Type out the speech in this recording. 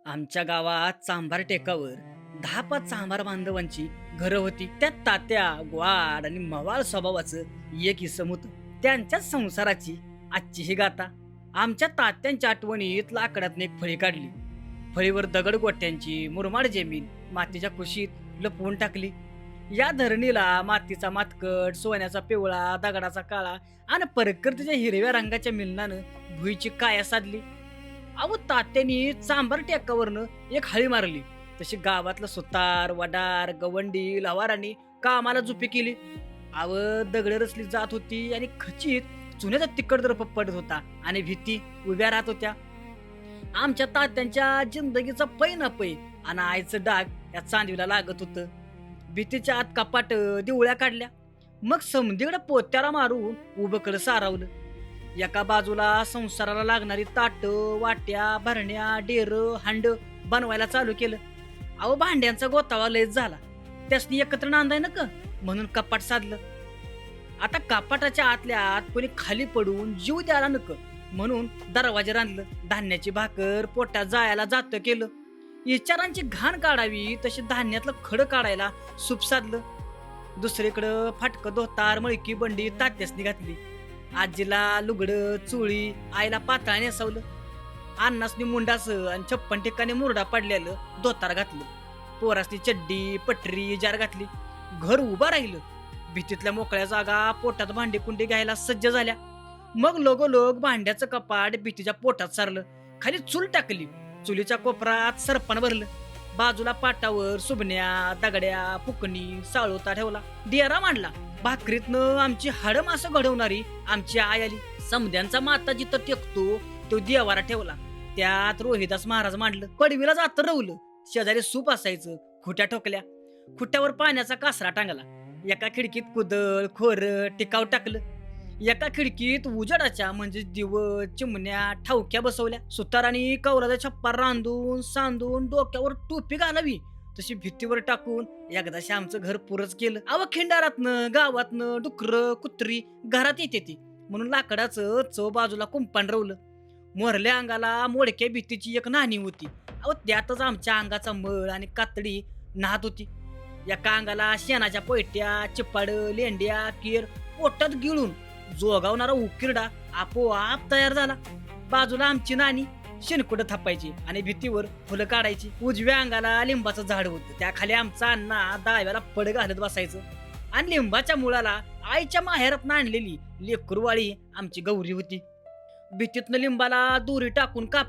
आमच्या गावात चांभार टेकावर 10-5 चांभार बांधवांची घरं होती. त्यात तात्या ग्वाड आणि मवाळ स्वभावाचं एक इसम होतं. त्यांच्याच संसाराची आजची ही गाथा. आमच्या तात्यांच्या आठवणीत लाकडातनं एक फळी काढली. फळीवर दगड गोट्यांची मुरमाड जमीन मातीच्या कुशीत लपवून टाकली. या धरणीला मातीचा मातकट, सोन्याचा पिवळा, दगडाचा काळा आणि प्रकृतीच्या हिरव्या रंगाच्या मिलनानं भुईची काया साधली. अहो, तात्यांनी चांभार टेकावरनं एक हळी मारली. तशी गावातलं सुतार, वडार, गवंडी, लवारांनी कामाला जुपी केली. अव, दगड रचली जात होती आणि खचित चुन्याचा तिकड दर पडत होता आणि भीती उभ्या राहत होत्या. आमच्या तात्यांच्या जिंदगीचा पै ना पै आणि आईचं डाग या चांदीला लागत होतं. भीतीच्या आत कपाट दिवळ्या काढल्या. मग समधीकडे पोत्याला मारून उभं कड सारावलं. एका बाजूला संसाराला लागणारी ताट, वाट्या, भरण्या, डेर, हांड बनवायला चालू केलं. अहो, भांड्यांचा गोतावा लयच झाला. त्यासनी एकत्र नांदाय नक म्हणून कपाट साधलं. आता कपाटाच्या आतल्या आत कोणी खाली पडून जीव द्यायला नक म्हणून दरवाजे रांधलं. धान्याची भाकर पोटात जायला जातं केलं. विचारांची घाण काढावी तशी धान्यातलं खड काढायला सूप साधलं. दुसरीकडं फाटकं धोतार, मळकी बंडी तात्यासनी घातली. आजीला लुगडं, चुळी, आईला पातळ नेसवलं. अण्णासनी मुंडास आणि 56 ठिकाणी मुरडा पडलेलं धोतार घातलं. पोरासनी चड्डी, पटरी, जार घातली. घर उभं राहिलं. भीतीतल्या मोकळ्या जागा पोटात भांडी कुंडी घ्यायला सज्ज झाल्या. मग लोगोलोग भांड्याचं कपाट भीतीच्या पोटात सारलं. खाली चूल टाकली. चुलीच्या कोपरात सरपण भरलं. बाजूला पाटावर सुबण्या, दगड्या, फुकणी, साळोता ठेवला. डेरा मांडला. भाकरीतनं आमची हाड मासं घडवणारी आमची आई आली. समद्यांचा माता जिथं टेकतो तो देवारा ठेवला. त्यात रोहिदास महाराज मांडलं. कडवीला जात रवलं. शेजारी सूप असायचं. खुट्या ठोकल्या. खुट्यावर पाण्याचा कासरा टांगला. एका खिडकीत कुदळ, खोर, टिकाव टाकलं. एका खिडकीत उजेडाच्या म्हणजे दिवस, चिमण्या, ठावक्या बसवल्या. सुतारांनी कौलाचा छप्पर रांधून सांधून डोक्यावर टोपी घालावी तशी भीतीवर टाकून एकदाशी आमचं घर पुरच केलं. अव, खिंडारातनं गावातनं डुकर कुत्री घरात येते ती म्हणून लाकडाचं चव बाजूला कुंपान रवलं. मोरल्या अंगाला मोडक्या भीतीची एक नाणी होती. अव, त्यातच आमच्या अंगाचा मळ आणि कातडी नाहत होती. एका अंगाला शेणाच्या पैट्या, चिपाड, लेंड्या, केर पोटात गिळून जोगावणारा उकिरडा आपोआप तयार झाला. बाजूला आमची नाणी शेणकुट थापायची आणि भीतीवर फुलं काढायची. उजव्या अंगाला लिंबाचं झाड होतं. त्या खाली आमचा अण्णा डाव्याला पड घालत बसायचं आणि लिंबाच्या मुळाला आईच्या माहेरात आणलेली लेकरुवाळी आमची गौरी होती. भीतीतनं लिंबाला दोरी टाकून काप